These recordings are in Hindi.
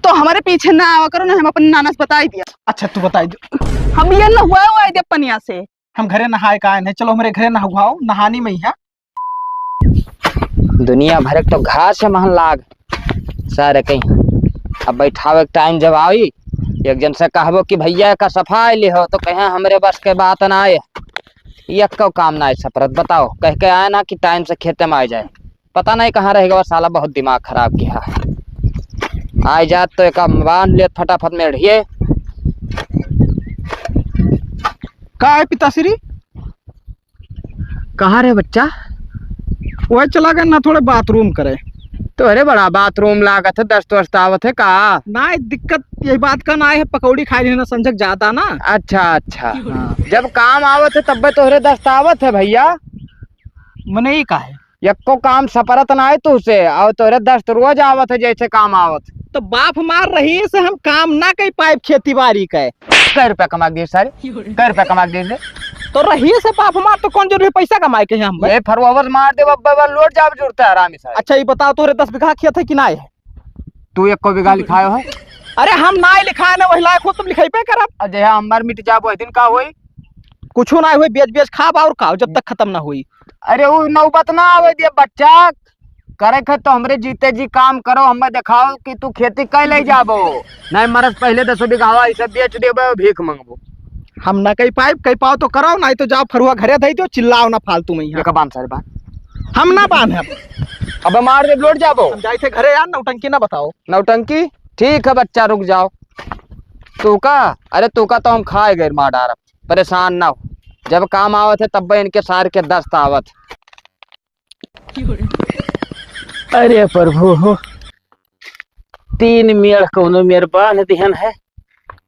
तो हमारे पीछे ना आवा करो ना, हम अपने नाना से बता दिया। अच्छा तू बताई दो। हम ये ना हुआ दे पनिया से। हम घरे नहाए का है, चलो हमारे घरे नहाओ, नहानी में ही है। दुनिया भर तो घास है महन लाग सारे कहीं। अब बैठावे टाइम जब आई एक जन से कहबो कि भैया का सफाई ले हो तो कहे हमरे बस के बात ना आए, एक को काम ना सपरत। बताओ कह के आए ना कि टाइम से खेते में आ जाए, पता नहीं कहाँ रहेगा। वो साला बहुत दिमाग खराब किया है। आ जात तो एक बांध ले फटाफट में ढिए। का है पिताश्री? कहाँ रे बच्चा? वह चला गया ना थोड़े बाथरूम करे। तो अरे बड़ा बाथरूम लागत है, दस्त वस्त आवत है का? ना दिक्कत यही बात का ना है, पकौड़ी खाई लेना संजक जाता ना। अच्छा अच्छा हाँ। जब काम आवत है तब तोहरे दस्त आवत है भैया। मने ही का है एको काम सपरत ना है तुझसे, और तोहरे दस्त रोज आवत है जैसे काम आवत। तो बाप मार रही से हम काम ना कर पाए खेती बाड़ी के। कै रुपया कमा दिए सारे, कै रुपया कमा दिए? तो रही से बाप मार तो कौन जरूरी पैसा कमाए के हम? ये फरवावर मार दे बब्बा लोड जाब जुड़ता है आराम से। अच्छा ये बताओ तोरे 10 बीघा खेत है कि ना है? तू एक को बीघा लिखायो है? अरे हम ना लिखाए ना वही लायक हो, तुम लिखाई पे करब। अजय अंबर मिट जाब वही दिन का होई? कुछ ना हुई, बेच बेच खाब और खाओ जब तक खत्म ना हुई। अरे वो नौबत ना आवे दिए बच्चा। करे खे तो हमरे जीते जी काम करो, हमें दिखाओ कि तू खेती कै ले जाबो। नहीं मरस पहले 10 बीघा ऐसे बेच देबो, भीख मांगबो। हम ना कहीं पाइप कहीं पाओ तो करो, नहीं तो जाओ फरुआ घरे दे दो, चिल्लाओ ना फालतू में। ये कबान सारे बात हम ना बांध है। अब मार दे लोट जाबो। हम जाए थे घरे यार, नौटंकी ना बताओ। नौटंकी ठीक है बच्चा, रुक जाओ। तू का? अरे तू का तो हम खाए गए मार डार, परेशान ना हो। जब काम आवत है तब इनके सार के दस्त आवत। अरे प्रभु हो, 3 मेड़ कोनो मेर बांध दिहन है।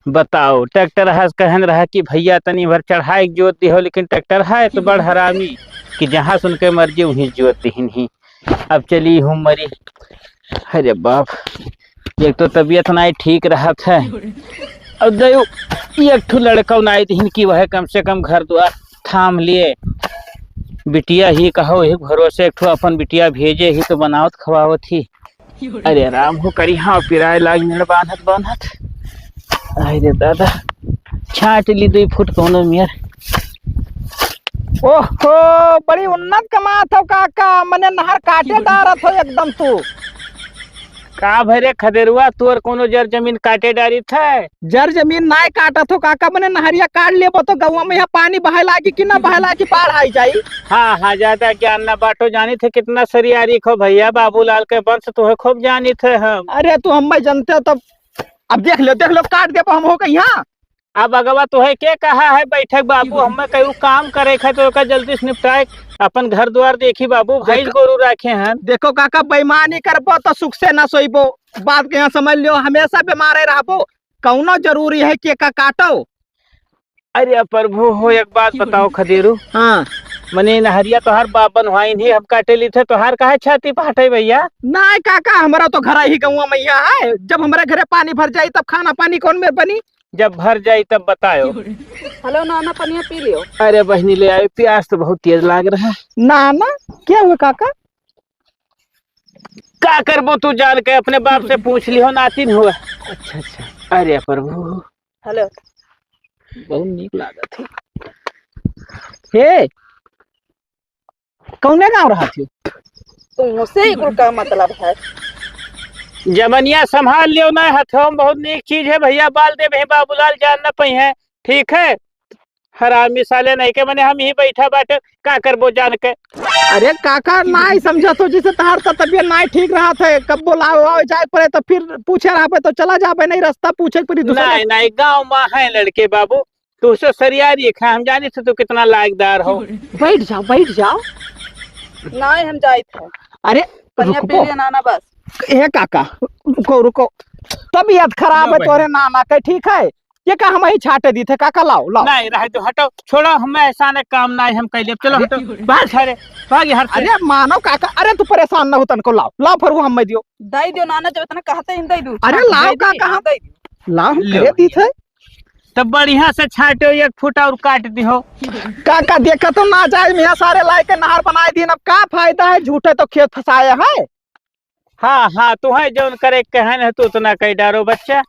बताओ ट्रैक्टर है कहन रहा कि भैया तनी भर चढ़ाई जोत दी हो, लेकिन ट्रैक्टर है तो बड़ हरामी कि जहाँ सुन के मर्जी वहीं जोत दीन ही। अब चली हूँ मरी। अरे बाप, एक तो तबीयत नहीं ठीक रहा था, अब दयो एक ठो लड़का नहीं दीन की वह कम से कम घर द्वार थाम लिए। बिटिया ही कहो एक भरोसे एक ठो अपन बिटिया भेजे ही तो बनावत खवावत ही। अरे आराम हो करी। हाँ पिराए लाग मेड़ बांधत बांधत। अरे दादा छाट ली 2 फुट कोनो मेर। ओहो बड़ी उन्नत कमात हो काका, मने नहर काटे डारत हो एकदम तू। का भरे खदेरुआ तोर कोनो जर जमीन काटे डारी था? जर जमीन ना काटत हो काका, मने नहरिया काट लेबो तो गौवा में यहाँ पानी बहे लागी कि ना बहे लागी, बाढ़ आई जाई। हाँ हाँ ज्यादा ज्ञान ना बाटो, जानी थे कितना सरियारी खो भैया बाबूलाल के वंश तो खूब जानी थे हम। अरे तू हम जानते हो तब। अब देख लो काट दे हम हो गई। यहाँ अब अगवा तो है के कहा है बैठक बाबू, हमें कहीं काम करे खे तो जल्दी से निपटाए, अपन घर द्वार देखी बाबू, भैंस गोरू रखे हैं। देखो काका बेईमानी करबो तो सुख से ना सोइबो, बात के यहाँ समझ लियो, हमेशा बीमारे रहबो। कौनो जरूरी है के का काटो? अरे प्रभु हो एक बात बताओ खदेरू। हाँ मने नहरिया तोहार बाबन हुआई नहीं, हम काटे ली थे तोहार काहे छाती पाटे भैया? नहीं काका, हमारा तो घर ही गौवा मैया है। जब हमारे घरे पानी भर जाये तब खाना पानी कौन में बनी? जब भर जाई तब बतायो। हेलो नाना, पनिया पी लियो। अरे बहनी ले आए, प्यास तो बहुत तेज लाग रहा है। नाना क्या हुआ काका? का करबो तू जान के अपने बाप से पूछ लियो, नातिन हुआ। अच्छा अच्छा। अरे प्रभु हेलो, बहुत नीक लागत है। हे कौने गाँव रहा थी? तुमसे ही कुल का मतलब है। जमनिया संभाल लियो ना, हथौम बहुत नीक चीज है भैया, बाल दे भे बाबूलाल जान न पई है, ठीक है? हरामी साले नहीं के मने हम ही बैठा बाटे, का करबो जान के। अरे काका नहीं समझा तो, जिसे तहार का तबियत नहीं ठीक रहा था, कब बोलाओ जाए पड़े तो फिर पूछे रहा तो चला जाबे, नहीं रास्ता पूछे पड़ी दूसरा। नहीं नहीं गाँव में है लड़के बाबू, तू से सरियारी खा, हम जानी थे तू कितना लायकदार हो। बैठ जाओ बैठ जाओ। नहीं हम जाए थे। अरे पनिया पी लियो नाना बस। ए काका रुको, तबीयत खराब है तोरे नाना के, ठीक है? ये का हम ही छाटे दी थे काका, लाओ लाओ। नहीं रहे तो हटो, छोड़ो, हमें ऐसा ने काम नहीं हम कैले, चलो हटो बाहर छाड़े भागी हर। अरे मानो काका, अरे तू परेशान ना हो तनको, लाओ लाओ फरुआ हम दियो। दई दियो नाना, जब इतना कहते हैं दई दो। अरे लाओ काका, हम लाओ हम करे दी थे। तब बढ़िया से छाटे 1 फुट और काट दी हो। काका देखा तो ना जाए, यहाँ सारे लाई के नहर बनाए दी, अब का फायदा है, झूठे तो खेत फंसाए है। हाँ हाँ तुम्हें जौन करे कहन है तू उतना कही डारो बच्चा।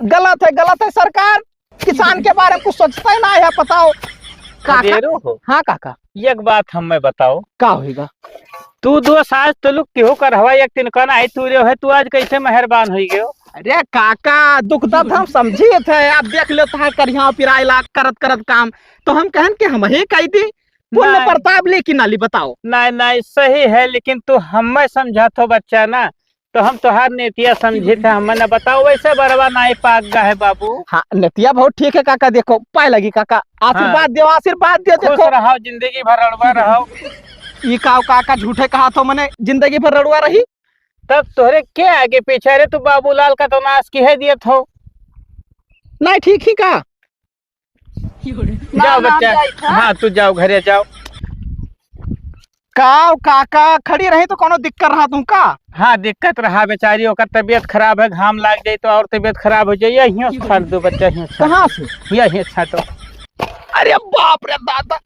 गलत है सरकार। किसान के बारे में कुछ सोचता ही ना है, बताओ काका। खदेरो हो। हाँ काका, एक बात हमें बताओ, का होगा? तू दो साज तो लोग केहू कर हवा एक दिन कहना है तू रे है, तू आज कैसे मेहरबान हुई गयो? अरे काका, दुख दर्द हम समझिए थे, आप देख लो था करिया पिराइला करत करत काम, तो हम कहन के हम ही कही थी पुण्य नहीं। प्रताप लेकिन नाली बताओ। नहीं नहीं सही है, लेकिन तू हमें समझा तो बच्चा ना, तो हम तुहार नीतिया समझे थे, हमें न बताओ वैसे बरवा नहीं पाक गा है बाबू। हाँ नतिया बहुत ठीक है काका, देखो पाए लगी काका, आशीर्वाद दो आशीर्वाद दो। खुश देखो रहो, जिंदगी भर अड़वा रहो। ये काका झूठे कहा तो मैंने जिंदगी भर रड़ुआ रही। तब तोहरे के आगे पीछे रे, तू बाबूलाल का तो नाश की है दिया हो। नहीं ठीक ही का। जाओ बच्चा, हाँ तू जाओ घरे जाओ। काका खड़ी रही तो कोनो दिक्कत रहा तुमका? हाँ दिक्कत रहा, बेचारी ओकर तबीयत खराब है, घाम लाग जाए तो और तबीयत खराब हो जाए। यही छाट दो बच्चा, यही कहाँ से? यही छाटो। अरे बाप रे दादा,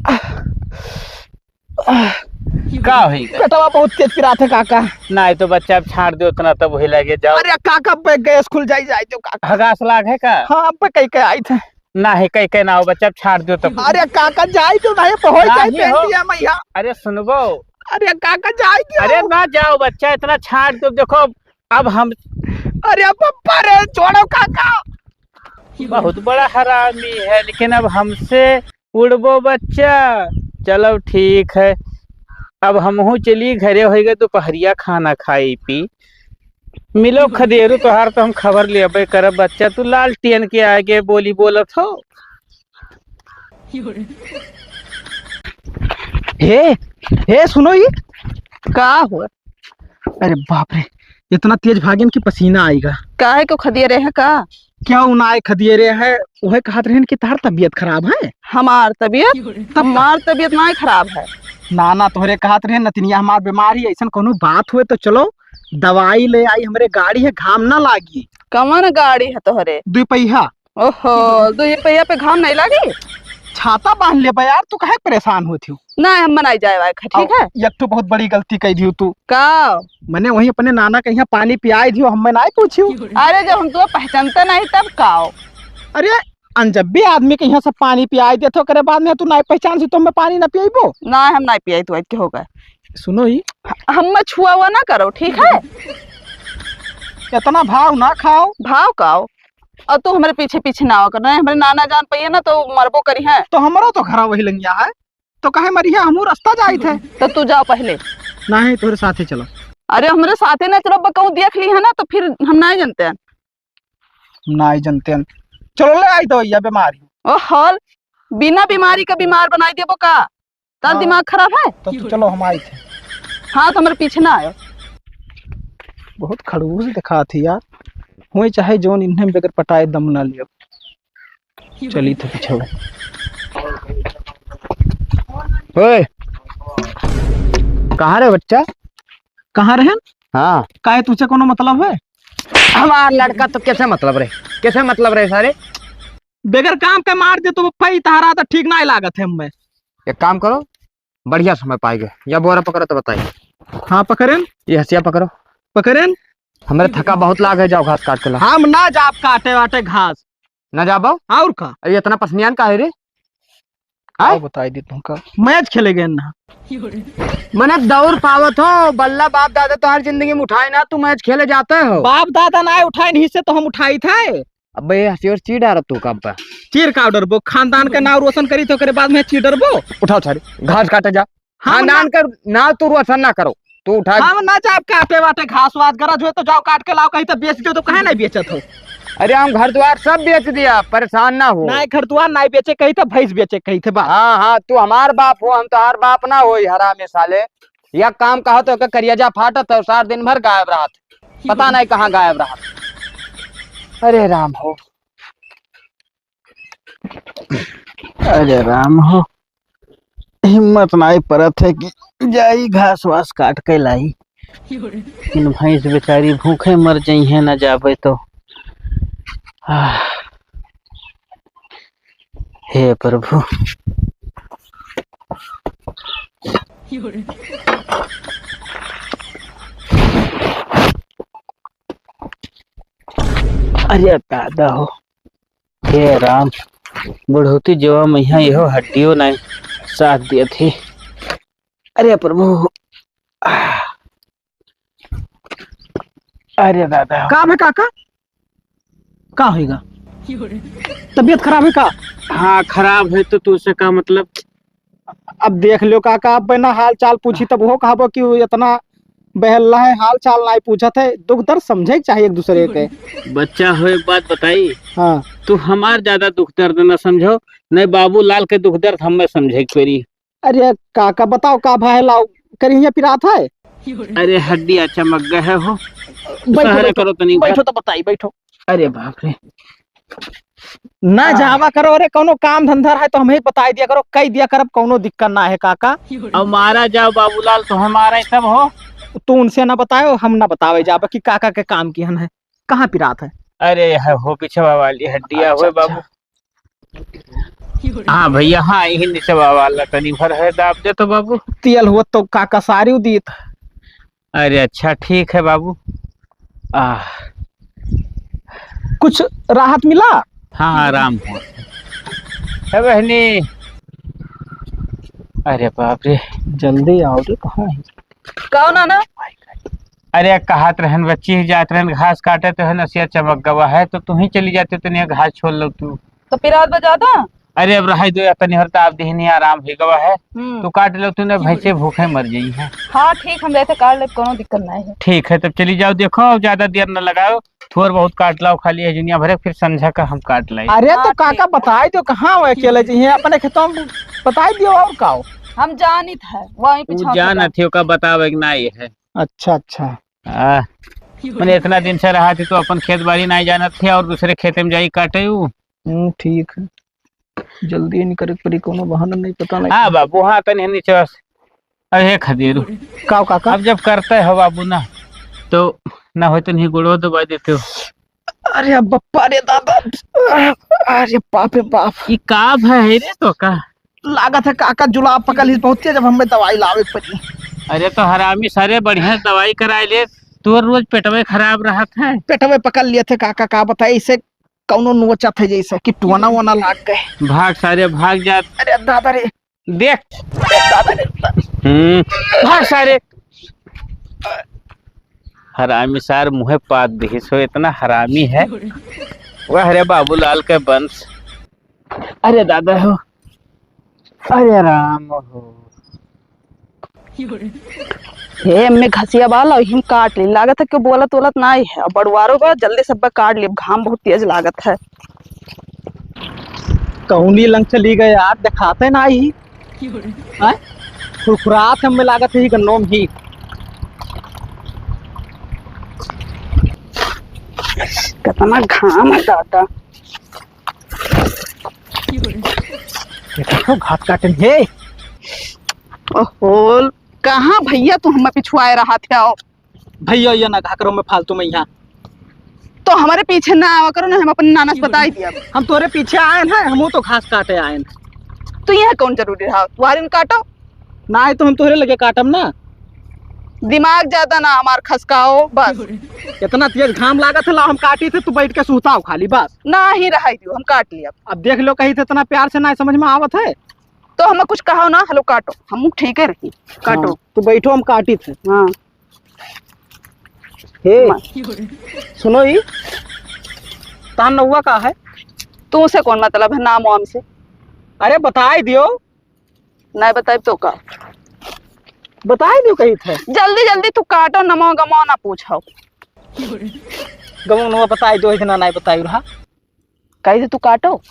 का होगा? पेटवा बहुत तेज पिरा थे काका। नहीं तो बच्चा अब छाट दो उतना तब वही लगे जाओ। अरे काका पे गैस खुल जाई तो काका। हगास लाग है का? हाँ पे कई आई थे। ना है कई ना हो बच्चा, अब छाट दो तब। अरे काका जाई तो नहीं पे हो जाए नहीं हो। पेंटिया मैया। अरे सुनबो, अरे काका जाई क्यों? अरे ना जाओ बच्चा, इतना छाट दो। देखो अब हम, अरे पप्पा रे छोड़ो काका। बहुत बड़ा हरामी है, लेकिन अब हमसे उड़बो बच्चा। चलो ठीक है, अब हमहू चली घरे होएगा, दोपहरिया खाना खाई पी मिलो खदेरू तोहार, तो हम खबर ले करब बच्चा। तू लालटेन के आगे बोली बोलत हो। हे सुनो ये का हुआ? अरे बाप रे, इतना तेज भागिन की पसीना आएगा। काहे को खदिया रहे है का? क्या उनाए खदियरे है, वह कहत रहन कि तार तबीयत खराब है। हमार तबीयत नहीं खराब है। नाना तोहरे कहत रहे नतनिया हमार बीमारी, ऐसा कोनो बात हुए तो चलो दवाई ले आई, हमरे गाड़ी है घाम ना लागी। कवन गाड़ी है तोहरे? 2 पहिया। ओहो, 2 पहिया पे घाम नहीं लगी? छाता बांध ले यार, तू काहे परेशान होती हो? नहीं हम नहीं जाए ठीक है। एक तो बहुत बड़ी गलती कही दी तू। का? मैंने वही अपने नाना के यहाँ पानी पियाई दियो, हमें नहीं पूछियो। अरे जब हम तो पहचानते नहीं तब काओ। अरे अनजब्बी आदमी के यहाँ से पानी पियाई दे तो करे बाद में तू नहीं पहचान सी तो मैं पानी ना पियाबो। ना हम नहीं पियाई तो के हो गए। सुनो ही, हम छुआ हुआ ना करो ठीक है। इतना भाव ना खाओ। भाव काओ, और तू हमारे पीछे पीछे ना कर, हमारे नाना जान पाइए ना तो मरबो करी है। तो हमारा तो घर वही लंगिया है, तो कहे मरिया हमू रास्ता जाई थे। तो तू जाओ पहले। नहीं तोरे साथे चलो। अरे हमारे साथे ना चलो, बकाऊ देख ली है ना तो फिर हम नहीं जानते हैं। नहीं जानते हैं, चलो ले आई दवाइया बीमारी। ओ हॉल बिना बीमारी का बीमार बनाई देबो का? तार हाँ। दिमाग खराब है। तो चलो हम आई थे। हाँ तो हमारे पीछे ना आयो। बहुत खड़ूस दिखा थी यार, हुई चाहे जोन इन्हें बगैर पटाए दम ना लियो। चली थे पीछे। ओए कहाँ रे बच्चा? कहाँ रहे? हाँ काहे तुझे कोनो मतलब है? हमारा लड़का तो कैसे मतलब रे, कैसे मतलब रे सारे? बगैर काम के मार दे तो पई तारा तो ठीक नहीं लागत है हमें। एक काम करो, बढ़िया समय पाएंगे, या बोरा पकड़ो तो बताइए। हाँ पकड़ेन। ये हसिया पकड़ो। पकड़ेन। हमारे थका बहुत लाग है, जाओ घास काट के ला। हम ना जाप काटे वाटे घास न जाबो और का। ये इतना पसनियान का है रे? आओ बताई दी तुमका, मैच खेलेगे ना। मैंने दौड़ पावत हो, बल्ला बाप दादा तो हर जिंदगी में उठाए ना, तू मैच खेले जाते हो। बाप दादा ना उठाए नहीं से तो हम उठाई थे। अबे हंसी और चीड़ आ रहा तू कब पे? चीर का डरबो, खानदान का नाम रोशन करी तो करे बाद में चीर डरबो। उठाओ सारे घास काटे जा। खानदान कर ना तू रोशन ना करो, तू उठा। हम ना जाप काटे वाटे घास वास गरज हो तो जाओ काट के लाओ, कहीं तो बेच दो तो कहे नहीं बेचत हो। अरे हम घर द्वार सब बेच दिया, परेशान ना हो। नहीं घर दुआर नहीं बेचे, कहीं तो भैंस बेचे कहीं थे बात। हाँ हाँ तू हमार बाप हो, हम तो हर बाप ना हो हरामे साले। या काम कहा तो करियाजा फाटत है, सार दिन भर गायब रहा, पता नहीं कहाँ गायब रहा। अरे राम हो, अरे राम हो, हिम्मत नहीं परत है कि जाई घास वास काट के लाई। इन भैंस बेचारी भूखे मर जाई है, न जाबे तो। हे प्रभु। अरे दादा हो, हे राम, बुढ़ौती जवा मैया यहो हड्डियों नहीं साथ दिए थी। अरे प्रभु, अरे दादा हो। का है काका? का होगा? तबीयत खराब है का? हाँ खराब है तो तुझसे का मतलब? अब देख लो काका, अब बिना हाल चाल पूछी तब हो कहा कि वो इतना बहल्ला है, हाल चाल नहीं पूछत है। दुख दर्द समझे चाहिए एक दूसरे के। बच्चा हो, एक बात बताई, हाँ तू हमार ज्यादा दुख दर्द न समझो, नहीं बाबू लाल के दुख दर्द हमें समझे करी। अरे काका बताओ का भाई लाओ करिए पिरात है। अरे हड्डियां चमक गए हो, बैठो सहारा बैठो, करो तो नहीं। बैठो तो बताई बैठो। अरे बाप रे, ना जावा करो, अरे कोनो काम धंधा है तो हमें बता दिया करो, कह दिया कर, कोनो दिक्कत ना है काका। अब मारा जाओ बाबूलाल तो हमारा ही सब हो। तू उनसे ना बताओ, हम ना बतावे जाबा कि काका के काम की हन है, कहाँ पिरात है। अरे यह हो पिछवा वाली हड्डियां अच्छा, हुए बाबू। हाँ भैया, हाँ यही निचवा वाला तनी भर है, दाब दे तो बाबू। तियल हुआ तो काका सारी दीत। अरे अच्छा ठीक है बाबू। कुछ राहत मिला? हाँ आराम हो है बहनी। अरे बाप रे, जल्दी आओ रे, कहाँ है? कहो नाना। अरे कहत रहन बच्ची जात रहन घास काटे तो है नसिया चमक गवा है, तो तू ही चली जाते तो नहीं घास छोड़ लो तू। तो पिरात बजाता। अरे अब रहा दो या तनी हरता आप देहनी आराम ही गवा है, तू काट लो, तूने भैंसे भूखे मर जाई है। हाँ ठीक, हम वैसे काट ले, कोनो दिक्कत नहीं है। ठीक है तब चली जाओ, देखो अब ज्यादा देर न लगाओ, थोड़ बहुत काट लाओ खाली है दुनिया भरे, फिर संझा का हम काट लाए। अरे हाँ, तो ठीक काका बताई दो कहाँ हो अकेले जी हैं अपने खेतों में, बताई दियो और का हो। हम जानित है वहीं तू पीछे। जान अथियो का बतावे कि ना ये है। अच्छा अच्छा, मैंने इतना दिन से रहा थी तो अपन खेत बाड़ी नहीं जाना थे और दूसरे खेते में जाई काटे हूँ। ठीक है, जल्दी नहीं करे परी, कोनो बहाना नहीं, पता नहीं। हाँ बाबू, हाँ तनी नीचे अरे खदेरू का काका? अब जब करते हो बाबू ना, तो ना हो तो नहीं गुड़ो दबा देते हो। अरे बप्पा रे दादा, अरे बाप रे बाप, ये काब है रे तो का लागत है काका जुलाब पकड़ ही बहुत जब हमें दवाई लावे पड़ी। अरे तो हरामी सारे बढ़िया दवाई कराए ले, तू रोज पेटवे खराब रहा है। पेट में पकड़ लिए थे काका, का बताए इसे कौनो नोचा थे जैसे कि टुआना वाना लाग गए। भाग सारे भाग जात, अरे दादा रे, देख दादा रे, भाग सारे। हरामी सार मुहे पात दी सो, इतना हरामी है वह रे बाबूलाल के वंश। अरे दादा हो, अरे राम हो, हे मैं घसिया वाला हिम काट ली, लागत है कि बोलत वोलत नहीं है। अब बड़वारो बा जल्दी सब काट ली, घाम बहुत तेज लागत है। कौनी लंग चली गए यार, दिखाते ना ही खुरखुरात हमें लागत है गन्नों में ही। कितना घाम है दादा। देखो घास काटे हे। ओहो, कहाँ भैया तू हमें पिछुआए रहा थे। आओ भैया ये ना घा करो मैं फालतू में यहाँ, तो हमारे पीछे ना आवा करो ना, हम अपने नाना से बताई दिया। हम तोरे पीछे आए हैं, हम तो घास काटे आए हैं। तो यह कौन जरूरी रहा, तुम्हारे काटो ना तो हम तोरे लगे काटम ना। दिमाग ज्यादा ना हमार खसकाओ बस। इतना तेज घाम लागत है, ला हम काटी थे, तू बैठ के सुताओ खाली बस। ना ही रहा दियो, हम काट लिया। अब देख लो कहीं थे इतना प्यार से ना समझ में आवत है, तो हमें कुछ कहो ना, हेलो काटो, हम ठीक है रही काटो। हाँ, तो बैठो हम काटी थे। हाँ हे सुनो ही, तान नौवा का है? तू से कौन मतलब है नाम वाम से? अरे बताई दियो, नहीं बताई तो का बताई दियो कहीं थे। जल्दी जल्दी तू काटो, नमो गमो ना पूछो। गमो नवा बताई दो, इतना नहीं बताई रहा। कही तू काटो,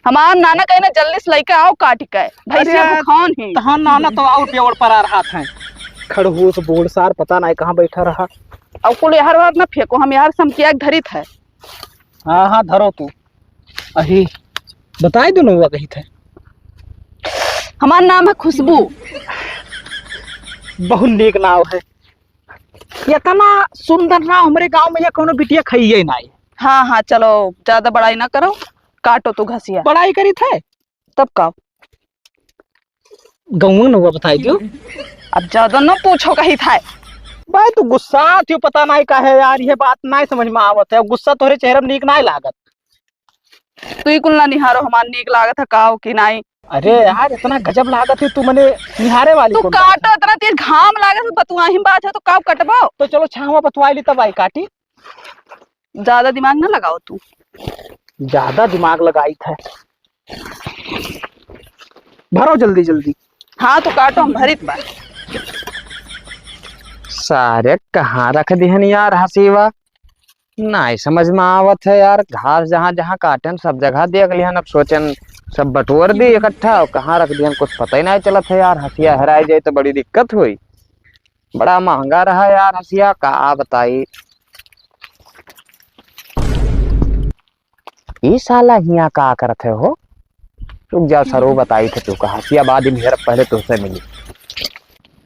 हमार नाना कहे ना जल्दी से लेके आओ काट के, भैंसिया भूखान ही। तहां नाना तो आउट पेवर पर आ रहा था, खड़हूस बोल सार पता नहीं कहाँ बैठा रहा। अब कुल यार वार ना फेंको, हम यार समकिया धरित है। हाँ हाँ धरो तू। अही बताई दो नौवा कहीं थे। हमारा नाम है खुशबू। बहुत नेक नाव है, इतना सुंदर नाव हमारे गांव में ये कोनो बिटिया खाइए नहीं। हाँ हाँ चलो, ज्यादा बड़ाई ना करो, काटो तू घसिया। बड़ाई करी थे तब का गाँव नौवा बताई दियो। अब ज्यादा न पूछो कहीं था, भाई तू गुस्सा थी पता नहीं का है यार, ये बात नहीं समझ में आवत है। गुस्सा तोहरे चेहरे में नीक नहीं लागत। तू ही कुल ना निहारो हमार नीक लागत है काओ कि नहीं। अरे यार इतना गजब लागत है तू मने निहारे वाली तू कौन? काटो इतना तेज घाम लागत है बतुआ ही बात है तो काव कटबो। तो चलो छावा बतवाई ली तब आई काटी। ज्यादा दिमाग ना लगाओ तू। ज्यादा दिमाग लगाई था। भरो जल्दी जल्दी। हाँ तो काटो हम भरित बा। सारे कहाँ रख दिहन यार हसीवा, नहीं समझ में आवत है यार। घास जहाँ जहाँ काटन सब जगह देख लिहन, अब सोचन सब बटोर दी इकट्ठा और कहाँ रख दिहन कुछ पता ही नहीं चलत है यार। हसिया हराई जाए तो बड़ी दिक्कत हुई। बड़ा महंगा रहा यार हसिया, का बताई। ये साला हिया का करत है हो? रुक जा सरो बताई थे तू का हसिया बाद में पहले तुझसे मिली।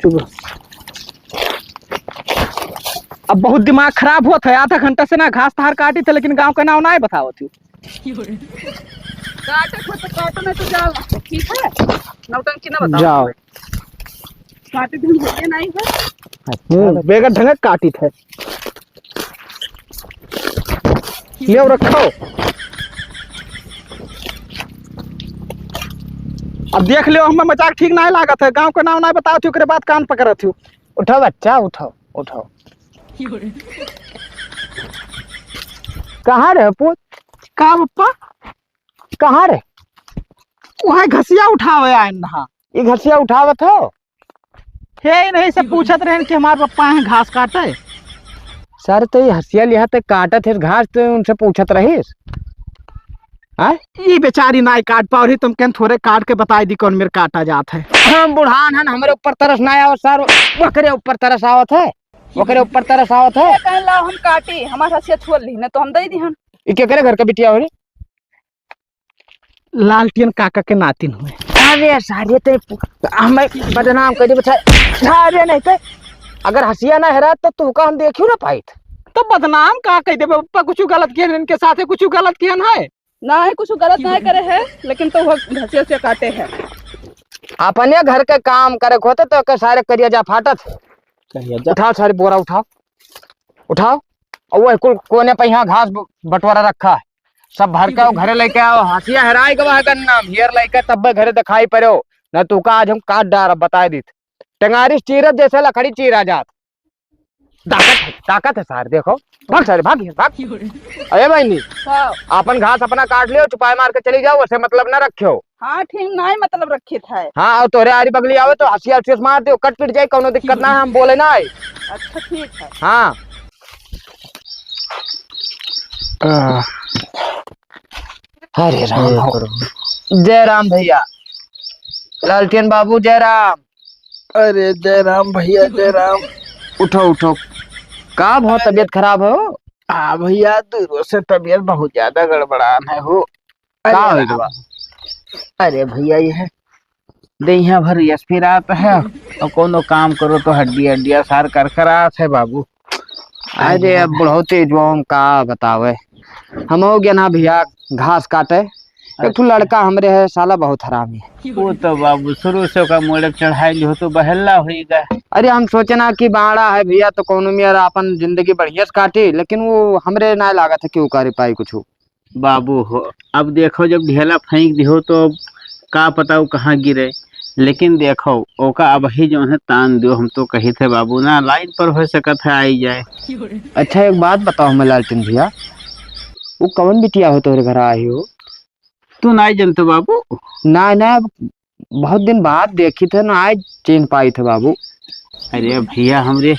चुप। अब बहुत दिमाग खराब हुआ था। आधा घंटा से ना घास तार काटी थे लेकिन गांव का नाम नहीं बताओ थी। काटे को तो काटो नहीं तो जाओ ठीक है। नौटंकी ना बताओ। जाओ। काटे दिन होते नहीं है। बेगर ढंग काटी थे। ले रखो। अब देख लियो हमें मजाक ठीक नहीं लागत है। गांव का नाम नहीं बताओ थी, बाद कान पकड़ थी। उठाओ बच्चा उठाओ उठाओ। कहाँ रहे पुत? का पप्पा कहाँ रहे? वहाँ घसिया उठावे आए नहा। ये घसिया उठावत हो? हे नहीं सब पूछत रहे कि हमारे पप्पा हैं घास काटे। सर तो ये हसिया लिया तो काटत है घास, तो उनसे पूछत रहीस? ये बेचारी नाई काट पाओ रही, तुम कहन थोड़े काट के बताई दी कौन मेरे काटा जात है। हम बुढ़ान हन, हमारे ऊपर तरस ना आवत सर, वकरे ऊपर तरस आवत है, वकरे ऊपर तरस आवत है। कह ला हम काटी हमार हसिया छोड़ ली ना तो हम दे दी हन। ये क्या करे घर का बिटिया हो रे? लालटेन काका के नातिन हुए। अरे सारे तो हमें बदनाम कर दी बच्चा। अरे नहीं तो अगर हसिया ना हरा तो तू का हम देखियो ना पाई। तो बदनाम का कह दे पप्पा कुछ गलत किया इनके साथ कुछ गलत किया है ना है कुछ गलत नहीं करे है लेकिन तो वो घसिया से काटे हैं। अपने घर के काम करे होते तो के सारे करिया फाटत। उठाओ सारे बोरा उठाओ उठाओ। और वो कुल कोने पे यहाँ घास बंटवारा रखा है, सब भर के घरे लेके आओ। हसिया हराई गवा गन्ना हियर लेके तब घरे दिखाई पड़ो न तू का आज हम काट डार बता दी। टंगारी चीरत जैसे लकड़ी चीरा जात। ताकत है सारे देखो। भाग सारे भाग भाग। अरे भाई नहीं अपन घास अपना काट लियो, चुपाई मार के चली जाओ, वैसे मतलब ना रखियो। हाँ ठीक नहीं मतलब रखे था। हाँ और तोरे आरी बगली आवे तो हसिया उसिया मार दियो, कट पिट जाए कोनो दिक्कत ना है, हम बोले ना। अच्छा ठीक है। हाँ हरे राम। जय राम भैया। लालटेन बाबू जय राम। अरे जय राम भैया जय राम। उठो उठो। का बहुत तबीयत खराब हो? हाँ भैया दूरों से तबीयत बहुत ज्यादा गड़बड़ान है हो। का हो? अरे भैया ये है देहिया भर यश रात है और कोनो काम करो तो हड्डी हड्डिया सार कर करात है बाबू। अरे अब बुढ़ौती जो का बतावे। हम हो गया ना भैया घास काटे। एक तो लड़का हमरे है साला बहुत हरामी है। वो तो बाबू शुरू से का मोड़क चढ़ाई हो तो बहल्ला हो गए। अरे हम सोचे ना कि बाड़ा है भैया तो कोनो मेरा अपन जिंदगी बढ़िया से काटी, लेकिन वो हमरे ना लागत है कि वो कर पाई कुछ बाबू हो। अब देखो जब ढेला फेंक दिहो तो का पता वो कहाँ गिरे, लेकिन देखो ओका अब ही जो है तान दियो। हम तो कही थे बाबू ना लाइन पर हो सकत है आई जाए। अच्छा एक बात बताओ हमें लालटेन भैया, वो कौन बिटिया हो तोरे घर आई हो? तू ना जानते बाबू? ना ना बहुत दिन बाद देखी थे ना, आज चीन पाई थे बाबू। अरे भैया हमरे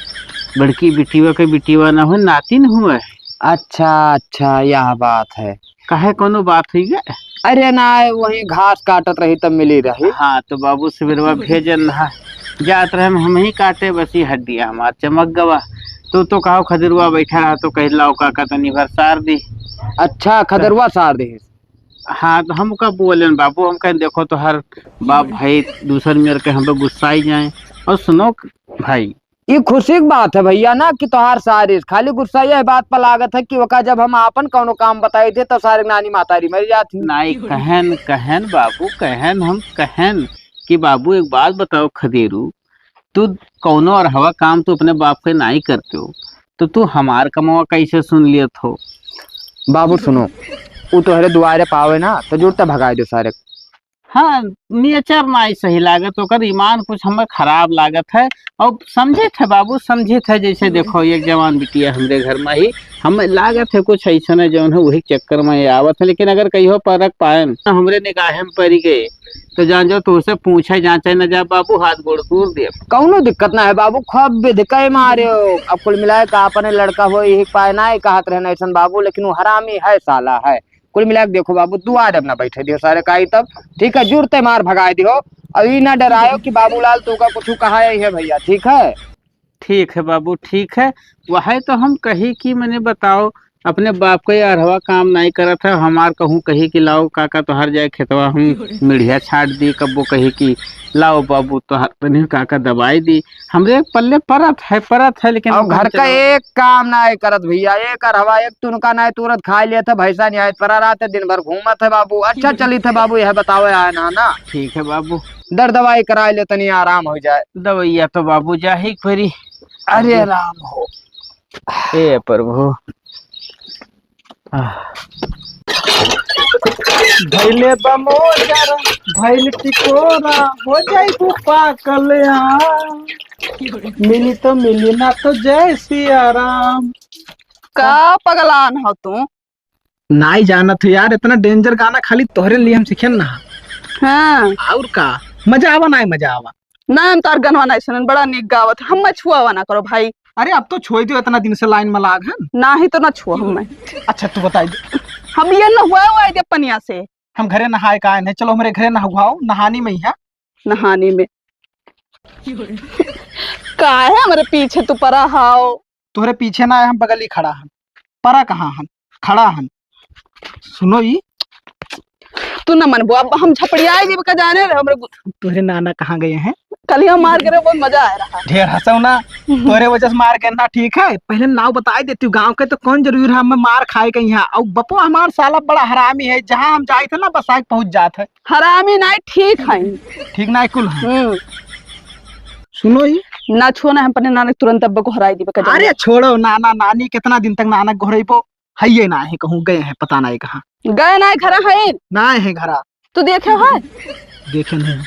बड़की बिटिया के बिटिया ना हो नातिन हुआ। अच्छा अच्छा यह बात है। काहे कोनो बात हुई गए? अरे ना वही घास काटत रही तब मिली रही। हाँ तो बाबू सवेरवा भेजन रहा जात रहे हम ही काटे, बस ही हड्डिया हमार चमक गवा। तो कहो खदरुआ बैठा रहा तो कह लाओ काका तनी भर सार दी। अच्छा खदरुआ सार दे। हाँ तो हम का बोले बाबू, हम कहें देखो तो हर बाप भाई दूसर मेरे के हम पे गुस्सा ही जाए। और सुनो भाई ये खुशी की बात है भैया ना कि तोहार सारिस खाली गुस्सा यह बात पर लागत है कि वका जब हम अपन कौनो काम बताए थे तो सारे नानी मातारी मर जाती। नहीं कहन कहन बाबू कहन हम कहन कि बाबू एक बात बताओ खदेरू, तू कौनो और हवा काम तू अपने बाप के नहीं करते हो, तो तू हमार कमावा कैसे सुन लियत हो? बाबू सुनो, वो तोहरे दुआरे पावे ना तो जुड़ता भगा दो सारे। हाँ, नेचर नहीं सही लागत, ओकर ईमान कुछ हमें खराब लागत है। और समझे थे बाबू, समझे थे जैसे देखो एक जवान बिटिया हमरे घर में ही, हमें लागत है कुछ ऐसा है जो है वही चक्कर में ये आवत है। लेकिन अगर कहीं परख पाए हमरे निगाह में पड़ गए तो जान जो तुझसे पूछे जांचे न जा बाबू, हाथ गोड़ तोड़ दे। कौनो दिक्कत ना है बाबू, खूब बिधके मारे हो। अब कुल मिलाए का अपने लड़का हो यही पाए ना कहत रहना ऐसा बाबू, लेकिन वो हरामी है, साला है। कुल मिला के देखो बाबू, दुआरे अपना बैठे दियो सारे काई तब ठीक है, जुड़ते मार भगा दियो। अभी ना डरायो कि बाबूलाल तू का कुछ कहा है भैया, ठीक है? ठीक है बाबू, ठीक है। वह तो हम कही कि मैंने बताओ अपने बाप का अरहवा काम नहीं करा था, हमार कहूँ कही कि लाओ काका तो हर जाए खेतवा हम मिढ़िया छाट दी, कब वो कही कि लाओ बाबू तो हर काका दवाई दी। हमरे पल्ले परत है लेकिन और घर का एक काम ना करत भैया, एक अरहवा एक तुनका ना तुरंत खा लिया था भैसा नहीं पर रात दिन भर घूमत है बाबू। अच्छा चली थे बाबू, यह बताओ है ना? ठीक है बाबू, दर्द दवाई करा ले तनी आराम हो जाए। दवाइया तो बाबू जा ही फिरी। अरे राम हो, ए प्रभु। भैले बमोजर भैल टिकोरा हो जाई तू पाकल आम, मिली तो मिली ना तो जय सिया राम। का पगलान हो तू? नहीं जाना था यार, इतना डेंजर गाना खाली तोहरे लिए हम सीखे ना। हाँ और का मजा आवा, ना मजा आवा ना, हम तार गनवा नहीं सुनन, बड़ा निक गावत। हम छुआ ना करो भाई। अरे अब तो छोड़ दियो, इतना दिन से लाइन में लाग है ना ही तो ना छुआ हम। अच्छा तू बताई दे, हम ये न हुआ दे पनिया से। हम घरे नहाए का है, चलो हमारे घरे नहाओ, नहानी में ही है। नहाने में का है हमारे पीछे तू परा हाओ? तोहरे पीछे ना है, हम बगल ही खड़ा हन। परा कहाँ हन, खड़ा हन। सुनो ई, तू न मन अब हम झपड़िया जीव का जाने रहे हमरे। तोहरे नाना कहाँ गए हैं? कल ही हम मार के बहुत मजा आ रहा। ढेर हंसो ना, तोरे वजह से मार के ना, ठीक है? पहले नाव बता देती हूँ गाँव के, तो कौन जरूरी है हमें मार खाए के यहाँ। और बपो हमार साला बड़ा हरामी है, जहाँ हम जाए थे ना बस आके पहुंच जाते है। हरामी नहीं, ठीक है, ठीक ना कुल है। सुनो ही ना छुआ ना, हम अपने नाना तुरंत अब को हराई दी। अरे छोड़ो, नाना नानी कितना दिन तक नाना घोड़े पो है, ये ना है कहूँ गए हैं, पता नहीं कहाँ गए ना, घर है ना है घरा। तू देखे है? देखे नहीं,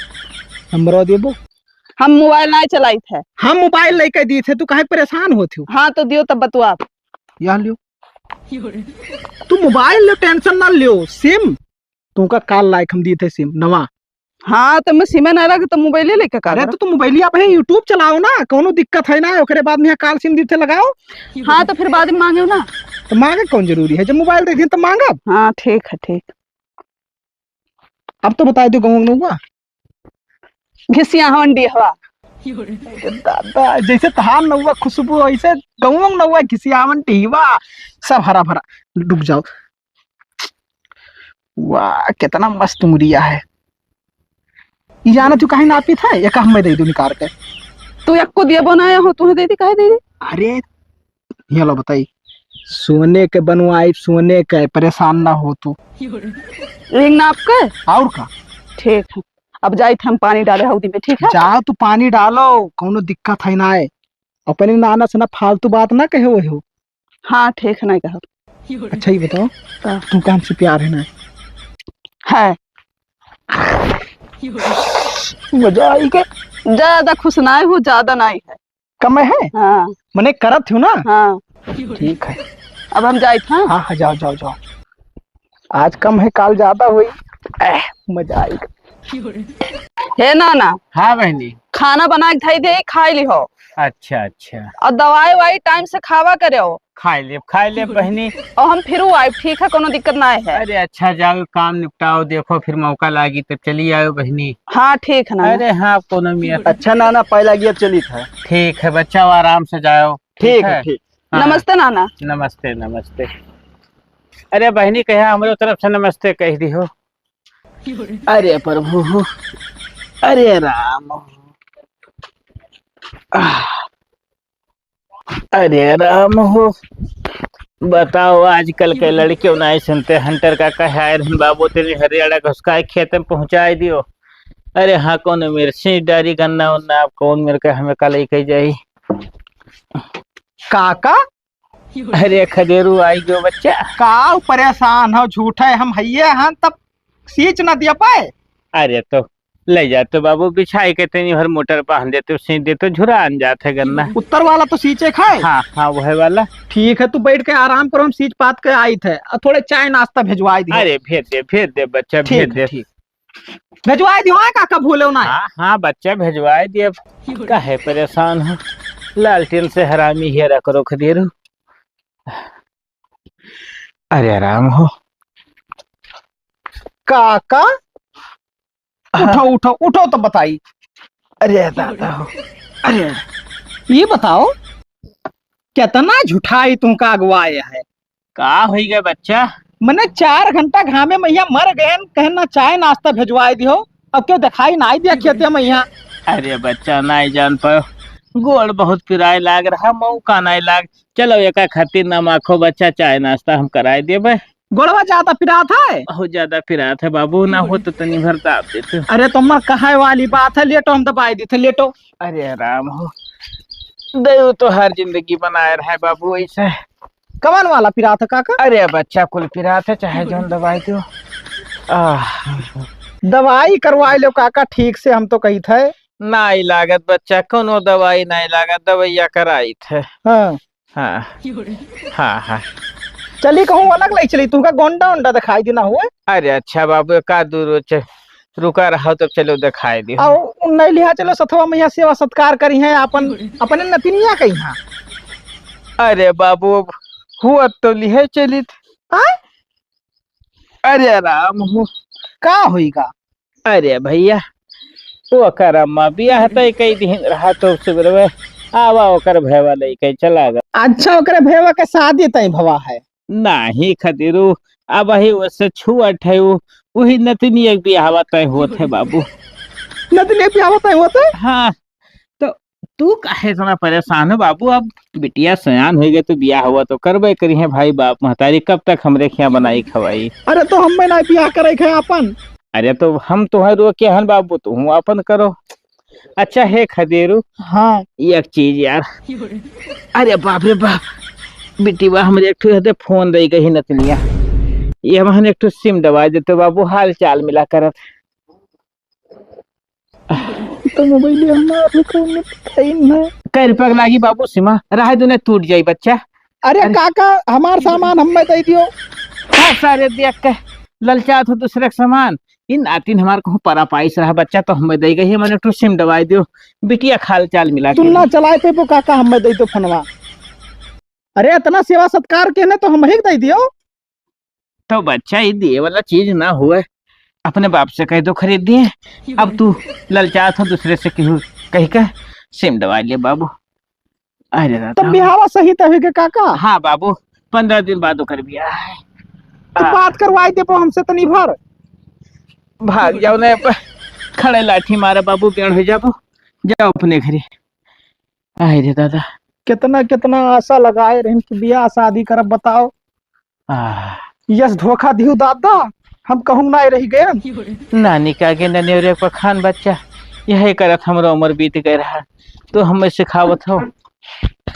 नंबर देबो। हम मोबाइल नहीं चलाई थे। हम मोबाइल लेके दिए थे, तू काहे परेशान होती हो? हाँ तो दियो तब बतू आप। यहाँ लियो, तू मोबाइल लो, टेंशन ना लियो। सिम तुमका काल लायक हम दिए थे, सिम नवा। हाँ तो मैं सिमे नहीं लगे तो मोबाइल लेके कर। अरे तो तुम मोबाइल आप यूट्यूब चलाओ ना, कोनो दिक्कत है ना? ओकरे बाद में काल सिम दिए लगाओ। हाँ तो फिर बाद में मांगे ना, तो मांगे कौन जरूरी है? जब मोबाइल दे दिए तो मांगा। हाँ ठीक है, ठीक। अब तो बता दो गाँव हुआ घिसिया हंडी हवा। दादा जैसे तहार नौवा खुशबू, ऐसे गाँव नौवा घिसियावन टीवा, सब हरा भरा। डूब जाओ। वाह कितना मस्त मुरिया है। ये जाना तू कहीं नापी था, या कहा मैं दे दूं निकाल के? तू एक को दिया बनाया हो, तूने दे दी, काहे दे दी? अरे ये लो बताई, सोने के बनवाई, सोने के, परेशान ना हो तू। रिंग नाप के और का? ठीक है, अब जाए थे हम पानी डाले हौदी में, ठीक है? जाओ तू पानी डालो, कोनो दिक्कत है ना है। अपने नाना से ना फालतू बात ना कहे वो हो। हाँ ठीक है, नहीं कहा। अच्छा ये बताओ, तू काम से प्यार है ना? है। मजा आई के? ज्यादा खुश ना हो, ज्यादा नहीं है, कम है। हाँ मैंने करत हूँ ना। हाँ ठीक है, अब हम जाए थे। हाँ हाँ जाओ जाओ जाओ, आज कम है काल ज्यादा हुई। मजा आई। हे नाना। हाँ बहनी, खाना बना के दे, खाई ली हो। अच्छा अच्छा, और दवाई वाई टाइम से खावा करे हो। खाई ले बहनी। और हम फिर आए, ठीक है, कोनो दिक्कत ना है। अरे अच्छा, जाओ काम निपटाओ, देखो फिर मौका लागी तो चली आओ बहनी। हाँ ठीक है ना। अरे हाँ, कोनो मियाँ। अच्छा नाना, पहला गियर चली था। ठीक है बच्चा, आराम से जाओ। ठीक है, ठीक। हाँ। नमस्ते नाना। नमस्ते नमस्ते। अरे बहनी कहा हमारे तरफ से नमस्ते कह दी हो। अरे प्रभु, अरे राम, अरे राम हो। बताओ आजकल के लड़के नहीं सुनते, हंटर का कहा बाबू तेरी हरियाणा घुसका खेत में पहुंचाई दियो। अरे हाँ कौन मेरे से डारी गन्ना उन्ना आप कौन मेरे का हमें कल कही जाई। काका अरे खदेरू आई गयो बच्चा। का परेशान हो झूठा है हम हइये हन तब सींच ना दिया पाए। अरे तो ले जाते बाबू बिछाई के तनी भर मोटर बांध देते सी देते झुरा अन जाते गन्ना। उत्तर वाला तो सींचे खाए। हाँ हाँ वह वाला। ठीक है तू बैठ के आराम करो हम सींच पात के आई थे और थोड़े चाय नाश्ता भिजवाई दियो। अरे भेज दे बच्चा भेज दे। भिजवाई दियो काका भूले ना। हाँ हाँ बच्चा भिजवाए दिए। काहे परेशान हो लालटेन से हरामी हेरा करो खदेरू। अरे आराम हो काका। उठो उठो उठो तो बताई। अरे दादा हो। अरे ये बताओ कितना झूठाई तुमका अगवाए है। का हो गया बच्चा। मैंने 4 घंटा घामे मैया मर गए कहना चाय नाश्ता भिजवाई दियो अब क्यों दिखाई ना दिया खेते मैया। अरे बच्चा नहीं जान पाओ गोड़ बहुत पिराए लाग रहा मौका नहीं लाग। चलो एक खातिर ना माखो बच्चा चाय नाश्ता हम कराए देबे। गोड़वा ज्यादा पिरा था। बहुत ज्यादा पिरा था बाबू ना हो तो तनी भर दाब देते। अरे तुम कहा वाली बात है लेटो हम दबाई दी थे लेटो। अरे राम हो देव तो हर जिंदगी बनाए रहा है बाबू ऐसा। कवन वाला पिरा था काका। अरे बच्चा कुल पिरा था चाहे जो दवाई दो। दवाई करवाई लो काका ठीक से हम तो कही थे। नहीं लागत बच्चा कोनो दवाई नहीं लागत दवाइया कराई थे। हाँ हाँ हाँ हाँ चली कहूँ अलग नहीं चली तुमका गोंडा उंडा दिखाई देना हुआ। अरे अच्छा बाबू का दूर रुका रहा तो चलो दिखाई दी। नहीं लिहा चलो सथवा मैया सेवा सत्कार करी है अपन अपने नतिनिया कही है। अरे बाबू हुआ तो लिहे चली। अरे राम हो का होईगा। अरे भैया वो कर अम्मा बियाह तय कई दिन रहा तो सुबह आवा ओकर भैवा लेके चला गया। अच्छा ओकरे भैवा के शादी तय भवा है। नहीं खतीरू अब ही उससे छुअट है वही नतनी एक बियाह तय होत है बाबू। नतनी बियाह तय होता है। हाँ तो तू काहे इतना परेशान है बाबू। अब बिटिया सयान हो गए तो बियाह हुआ तो करबे करी है भाई बाप महतारी कब तक हमरे खिया बनाई खवाई। अरे तो हम ना बियाह करे है अपन। अरे तो हम तुम्हें रोके हन बाबू तुम अपन करो। अच्छा है खदेरू। हाँ एक चीज यार। अरे बाप रे बाप बेटी बा हमरे एक ठो फोन दे गई नतनिया ये हम एक ठो सिम दबा देते बाबू हाल चाल मिला करत। तो मोबाइल हमारे को नहीं कै रुपया लागी बाबू सिमा रह दो टूट जाई बच्चा। अरे काका हमार सामान हमें दे दियो। हाँ सारे देख के ललचात हो दूसरे के सामान इन आतिन हमारे को परा पाइस रहा बच्चा तो हमें दे गई मैंने टू सिम दवाई दियो बिटिया खाल चाल मिला तुम ना चलाए पे वो काका हमें दे तो फनवा। अरे इतना सेवा सत्कार के ने तो हम ही दे दियो। तो बच्चा ये दिए वाला चीज ना हुए अपने बाप से कह दो खरीद दिए। अब तू ललचात हो दूसरे से कही का सिम दवाई ले बाबू। अरे तो बिहावा सही तभी के काका। हाँ बाबू 15 दिन बाद कर बियाह है। तो बात करवाई दे हमसे तो नहीं भर भाग जाओ न खड़े लाठी मारे बाबू पेड़ हो जाओ जाओ अपने घरे। अरे दादा कितना कितना आशा लगाए रहे कि बियाह शादी करब बताओ। यस धोखा दियो दादा हम कहूँ ना रही गए। नानी का आगे ननेरे पर खान बच्चा यही करत हमारा उम्र बीत गए रहा तो हमें सिखावत हो